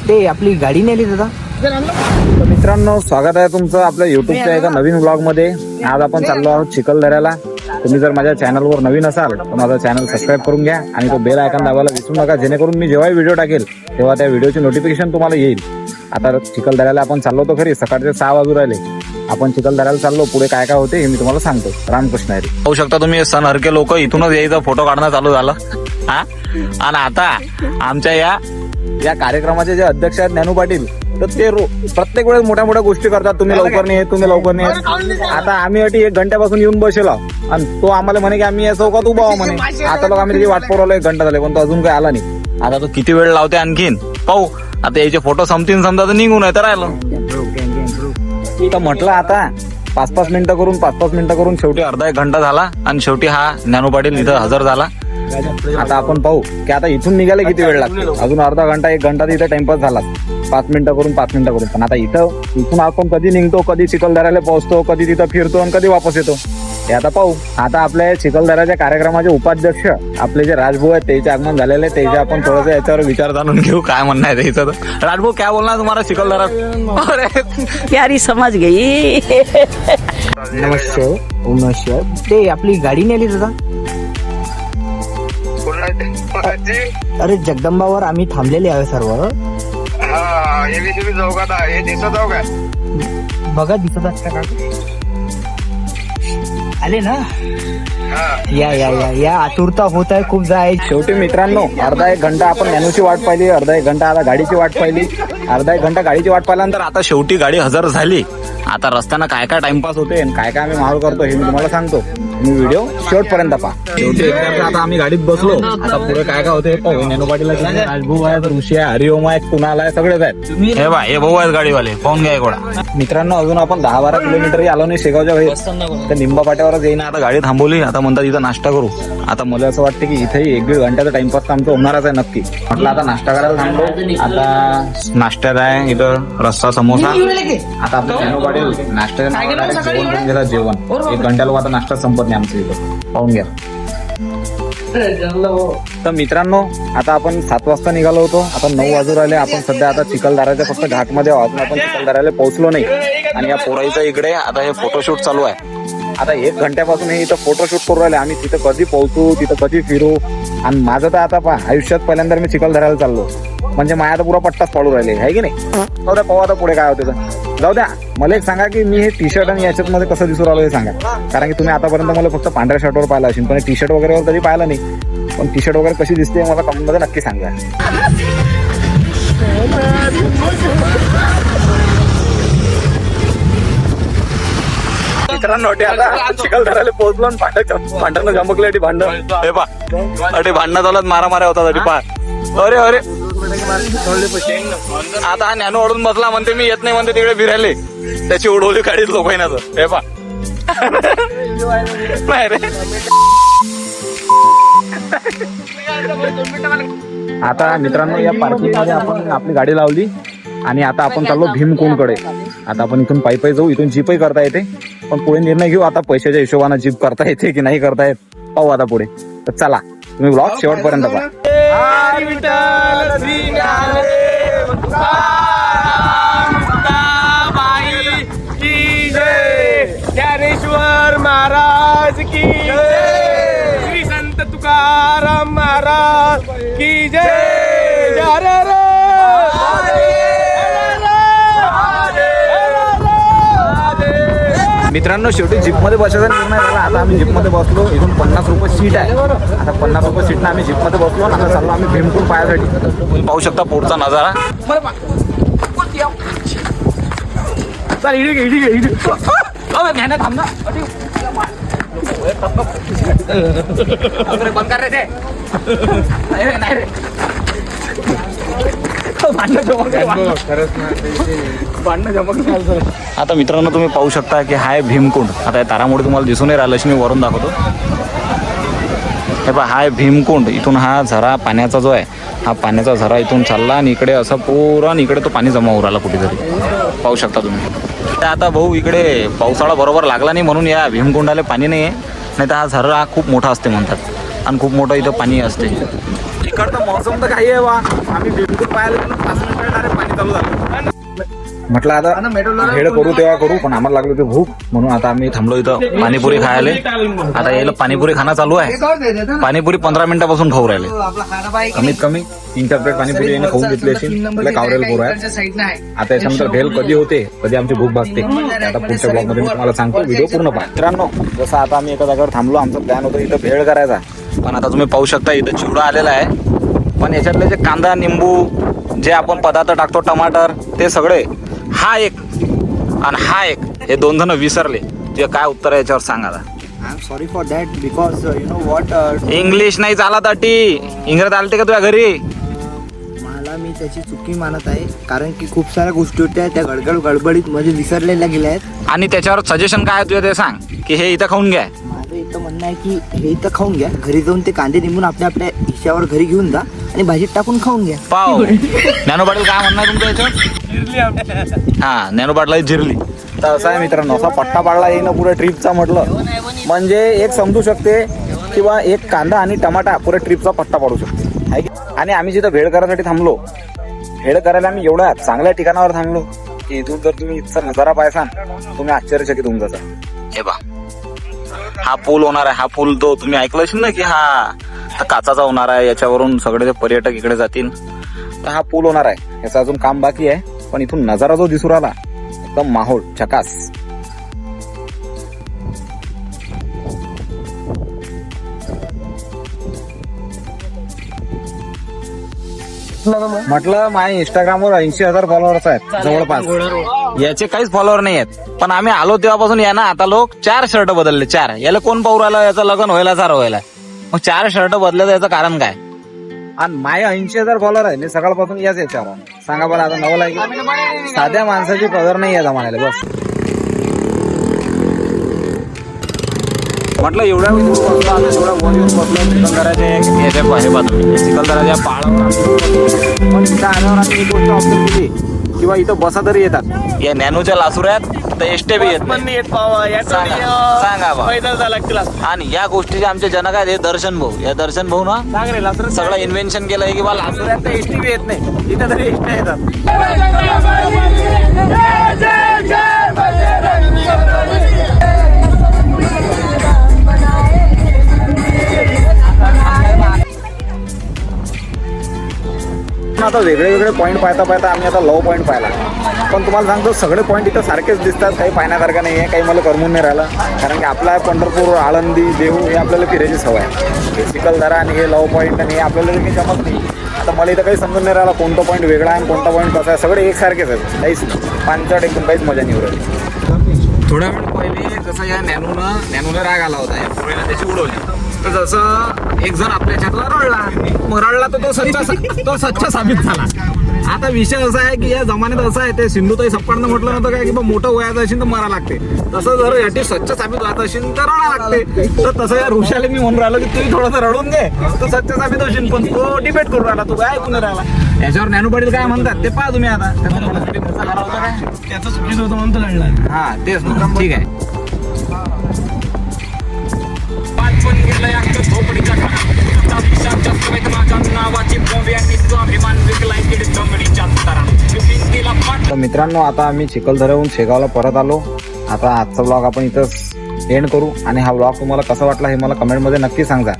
ते आपली गाडी नेली दादा. तर मित्रांनो, स्वागत आहे तुमचं आपल्या युट्यूबच्या एका नवीन व्लॉग मध्ये. आज आपण चाललो आहोत चिखलदऱ्याला. तुम्ही जर माझ्या चॅनलवर नवीन असाल तर माझा चॅनल सबस्क्राईब करून घ्या आणि तो बेल आयकॉन दाबायला विसरू नका, जेणेकरून मी जेव्हा व्हिडिओ टाकेल तेव्हा त्या व्हिडिओची नोटिफिकेशन तुम्हाला येईल. आता चिखलदऱ्याला आपण चाललो तो खरी, सकाळचे 6 वाजू राहिले. आपण चिखलदऱ्याला चाललो, पुढे काय काय होते हे मी तुम्हाला सांगतो. रामकृष्ण हरी. पाहू शकता तुम्ही, सणहरके लोक इथूनच यायचा फोटो काढणं चालू झालं. हा, आणि आता आमच्या या कार्यक्रमाचे जे अध्यक्ष आहेत ज्ञानू पाटील, तर ते प्रत्येक वेळेस मोठ्या मोठ्या गोष्टी करतात. तुम्ही लवकर नाही, तुम्ही लवकर नाही. आता आम्ही 1 घंट्यापासून येऊन बसलो आणि तो आम्हाला म्हणे की आम्ही या चौकात उभा आहो म्हणे. आता लोक आम्ही त्याची वाट पाहू 1 घंटा झाले, पण तो अजून काही आला नाही. आता तो किती वेळ लावते आणखीन पाहू. आता याचे फोटो समजा तर निघून आहे तर राहिलं. तर म्हटलं आता 5-5 मिनिटं करून 5-5 मिनिटं करून शेवटी अर्धा 1 घंटा झाला आणि शेवटी हा ज्ञानू पाटील इथं हजर झाला. आता आपण पाहू की आता इथून निघायला किती वेळ लागतो. अजून अर्धा घंटा 1 घंटा इथे टाइमपास झाला, 5 मिनिटं करून 5 मिनिटं करून. पण आता इथून आपण कधी निघतो, कधी चिखलदऱ्याला पोहोचतो, कधी तिथं फिरतो आणि कधी वापस येतो हे आता पाहू. आता आपल्या चिखलदऱ्याच्या कार्यक्रमाचे उपाध्यक्ष आपले जे राजभाऊ आहेत त्याचे आगमन झालेले, त्याचे आपण थोडंसं याच्यावर विचार जाणून घेऊ काय म्हणणं आहे त्याचं. राजभाऊ काय बोलणार तुम्हाला चिखलदरा? यारी समज गई. नमस्ते. नमस्ते. ते आपली गाडी नेली दादा. अरे जगदंबावर आम्ही थांबलेले आहे सर्व. बघा दिसत असता का? आले ना. या या या या आतुरता होत आहे खूप जायची. शेवटी मित्रांनो, अर्धा 1 घंटा आपण ज्ञानूची वाट पाहिली, अर्धा 1 घंटा आता गाडीची वाट पाहिली, अर्धा 1 घंटा गाडीची वाट पाहिल्यानंतर आता शेवटी गाडी हजर झाली. आता रस्त्यानं काय काय टाइमपास होते आणि काय काय आम्ही माहोल करतो हे मी तुम्हाला सांगतो. तुम्ही व्हिडिओ शेवटपर्यंत पहा. शेवटी एकदा आता आम्ही गाडीत बसलो. आता पुढे काय काय होते पाहू. ज्ञानू पाटील राजभाऊ आहे, ऋषी आहे, हरिओम आहे, कुणाल आहे, सगळेच आहेत. हे बा, हे भाऊ आहेत गाडीवाले, पाहून घ्या गोळा. मित्रांनो, अजून आपण 10-12 किलोमीटरही आलो नाही शेगावच्या बाहेर. तर निंबा पाट्यावरच येईना. आता गाडी थांबवली. आता म्हणतात इथं नाश्ता करू. आता मला असं वाटतं की इथेही 1-1.5 घंट्याचा टाइमपास तर आमचा होणारच आहे नक्की. म्हटलं आता नाश्ता करायला थांबलो. आता नाश्त्यात आहे इथं रस्सा समोसा. आता आपण ज्ञानू पाटील नाश्त्याच्या जेवण करून घेतात. जेवण 1 घंट्याला आता नाश्ता संपत नाही आमचं इथं, पाहून घ्या. तर मित्रांनो, आता आपण 7 वाजता निघालो होतो. आता 9 वाजू राहिले. आपण सध्या आता चिखलदऱ्याच्या फक्त घाटमध्ये अजून आपण चिखलदऱ्याला पोहोचलो नाही. आणि या पोराईचं इकडे आता हे फोटोशूट चालू आहे. आता 1 घंट्यापासून हे इथं फोटोशूट करू राहिले. आम्ही तिथं कधी पोहोचू, तिथं कधी फिरू. आणि माझं तर आता आयुष्यात पहिल्यांदा मी चिखलदऱ्याला चाललो, म्हणजे माझ्या तर पुरा पट्टाच पाडू राहिले आहे की नाही. जाऊ द्या, पाहू आता पुढे काय होते तर. जाऊ द्या, मला एक सांगा की मी हे टी शर्ट आणि याच्यात मध्ये कसं दिसू राहिलो हे सांगा. कारण की तुम्ही आतापर्यंत मला फक्त पांढऱ्या शर्टवर पाहिलं असेल, पण टी शर्ट वगैरे कधी पाहिलं नाही. पण टी शर्ट वगैरे कशी दिसते मला कमेंट मध्ये नक्की सांगा. मित्रांनो, आता चिखलदऱ्याला पोहोचलो आणि भांडणं जमकले. भांडण हे पा, भांडणं चालत मारामाऱ्या होतात. पा, अरे अरे आता हा ज्ञानू ओढून बसला, म्हणते मी येत नाही, म्हणते तिकडे फिरायले. त्याची उडवली काढीत लोक ना. हे पा, नाही रे. आता मित्रांनो, या पार्किंग मध्ये आपण आपली गाडी लावली आणि आता आपण चाललो भीमकुंडकडे. आता आपण इथून पायी जाऊ. इथून जीपही करता येते, पण पुढे निर्णय घेऊ आता पैशाच्या हिशोबाने जीप करता येते की नाही करता येत, पाहू आता पुढे. तर चला, तुम्ही ब्लॉग शेवटपर्यंत पहा. ज्ञानेश्वर महाराज की जय, श्री संत तुकाराम महाराज की जय. मित्रांनो, शेवटी जीपमध्ये बसायचा निर्णय झाला. आता आम्ही जीपमध्ये बसलो. इथून 50 रुपये सीट आहे. आता 50 रुपये सीटनं आम्ही जीपमध्ये बसलो. आता चाललो आम्ही भीमकुंड पाहायसाठी. पाहू शकता पुढचा नजारा. बंद कर रे ते. नाही रे. आता मित्रांनो, तुम्ही पाहू शकता की हाय भीमकुंड. आता या तारामुळे तुम्हाला दिसून नाही राहिलं, मी वरून दाखवतो. हे पहा, हाय भीमकुंड. इथून हा झरा पाण्याचा जो आहे, हा पाण्याचा झरा इथून चालला आणि इकडे असं पुरा इकडे तो पाणी जमा होऊ राहिला कुठेतरी, पाहू शकता तुम्ही. आता भाऊ इकडे पावसाळा बरोबर लागला नाही म्हणून या भीमकुंडाला पाणी नाही आहे. नाही तर हा झरा खूप मोठा असते म्हणतात आणि खूप मोठं इथं पाणी असते. इकडचं मौसम तर काही आहे बा. आम्ही बिलकुल पाहायला गेलो 5 मिनिटं डायरेक्ट पाणी चालू झालं. म्हटलं आता भेळ करू तेव्हा करू, पण आम्हाला लागलो ते भूक म्हणून आता आम्ही थांबलो इथं पाणीपुरी खायला. आता यायला पाणीपुरी खाणं चालू आहे. पाणीपुरी 15 मिनिटापासून खाऊ राहिले. कमीत कमी 3-4 प्लेट पाणीपुरी याने खाऊन घेतली अशी. आपल्या कावरेल पोरं आहे. आता याच्यानंतर भेल कधी होते, कधी आमची भूक भागते, आता पुढच्या ब्लॉग मध्ये मी तुम्हाला सांगतो. व्हिडिओ पूर्ण पहा. मित्रांनो, जसं आता आम्ही एका जागेवर थांबलो, आमचा प्लॅन होता इथं भेळ करायचा, पण आता तुम्ही पाहू शकता इथं चिवडा आलेला आहे. पण याच्यातले जे कांदा, निंबू, जे आपण पदार्थ टाकतो, टमाटर, ते सगळे हा एक आणि हा एक, हे 2 जण विसरले. तुझं काय उत्तर आहे याच्यावर सांग आता. I am sorry for that because you know what, English नाही चालत अटी. इंग्रज आलते का तुझ्या घरी? मला मी त्याची चुकी मानत आहे, कारण की खूप साऱ्या गोष्टी होत्या त्या गडबडीत मध्ये विसरलेल्या गेल्या आहेत. आणि त्याच्यावर सजेशन काय आहे तुझं ते सांग, की हे इथं खाऊन घ्या. माझं इथं म्हणणं आहे की हे इथं खाऊन घ्या, घरी जाऊन ते कांदे निंबून आपल्या हिश्श्यावर घरी घेऊन जा आणि भाजीत टाकून खाऊन घ्या. पाव ज्ञानो पाटील काय म्हणणार तुमचं याच्यावर? हा, ज्ञानो पाटला जिरली. तर असं आहे मित्रांनो, असा पट्टा पाडला येईन पुऱ्या ट्रिपचा. म्हटलं म्हणजे एक समजू शकते किंवा एक कांदा आणि टमाटा पुऱ्या ट्रिपचा पट्टा पाडू शकते आहे की. आणि आम्ही जिथं भेळ करायसाठी थांबलो, भेळ करायला आम्ही एवढ्या चांगल्या ठिकाणावर थांबलो की इथून जर तुम्ही इथचा नजारा पाहायचा तुम्ही आश्चर्यचकित होऊन जाता. हे बा, हा पूल होणार आहे. हा पूल तो तुम्ही ऐकलं असेल ना की हा काचाचा होणार आहे, याच्यावरून सगळे ते पर्यटक इकडे जातील. तर हा पूल होणार आहे, याचं अजून काम बाकी आहे. पण इथून नजारा जो दिसू राहिला एकदम माहोल झकास. म्हटलं माझ्या इंस्टाग्रामवर 80,000 फॉलोअर्स आहेत जवळपास. याचे काहीच फॉलोअर नाही आहेत. पण आम्ही आलो तेव्हापासून या ना आता लोक 4 शर्ट बदलले. 4. याला कोण पाहू राहिलं, याचं लग्न व्हायला 4 व्हायला. मग 4 शर्ट बदलले, याचं कारण काय? आणि माझे 80,000 फॉलोअर आहे. मी सकाळपासून याच याच्यावर सांगा बरं. आता नवला की साध्या माणसाची पदर नाही आहे जमान्याला. बस म्हटलं एवढ्या वर येऊन बसलो चिखलदऱ्याच्या याच्या हे बाजू चिखलदऱ्याच्या पहाडावर. पण इथं आल्यावर आम्ही एक गोष्ट ऑब्झर्व केली किंवा इथं बसा तरी येतात. या नॅनोच्या लासुऱ्यात तर एसटे बी येत नाही. सांगा बा. आणि या गोष्टीचे आमचे जनक आहेत हे दर्शन भाऊ. या दर्शन भाऊ ना सगळं इन्व्हेन्शन केलंय की बा लासुऱ्यात तर एसटी बी येत नाही, इथं तरी एसट्या येतात. आता वेगळे पॉईंट पाहता आम्ही आता लव पॉईंट पाहिला. पण तुम्हाला सांगतो सगळे पॉईंट इथं सारखेच दिसतात. काही पाहण्यासारखं नाही आहे, काही मला करमून नाही राहिलं. कारण की आपला पंढरपूर, आळंदी, देहू हे आपल्याला फिरायची सवय आहे. हे चिखलदरा आणि हे लव पॉईंट आणि हे आपल्याला काही जमत नाही. आता मला इथं काही समजून नाही राहिला कोणता पॉईंट वेगळा आहे आणि कोणता पॉईंट कसा आहे. सगळे एकसारखेच आहेत, काहीच नाही. पानचट एकदम काहीच मजा नाही उरली. थोड्या वेळ पहिले जसं या नॅनूला राग आला होता, या पोरीला त्याची उडवली. तर जसं एक जण आपल्या ह्याच्यातला रडला तर तो सच्चा साबित झाला. आता विषय असा आहे की या जमान्यात असं आहे, ते सिंधुताई सप्पाडनं म्हटलं नव्हतं काय की बा मोठं वयाचं असेल तर मरा लागते. तसं जर याची सच्चा साबित व्हायचं असेल तर रडा लागते. तर तसं या ऋषाला मी म्हणून राहिलो की तुम्ही थोडंसं रडून घे, तो सच्चा साबित होशील. पण तो डिबेट करून राहिला, तू काय ऐकून राहिला. याच्यावर ज्ञानू पाटील काय म्हणतात ते पहा तुम्ही. आता त्याचं चुकीचं होतं म्हणून तो लढला. हा तेच ठीक आहे. तर मित्रांनो, आता आम्ही चिखलदऱ्याहून शेगावला परत आलो. आता आजचा ब्लॉग आपण इथंच एंड करू. आणि हा ब्लॉग तुम्हाला कसा वाटला हे मला कमेंटमध्ये नक्की सांगा.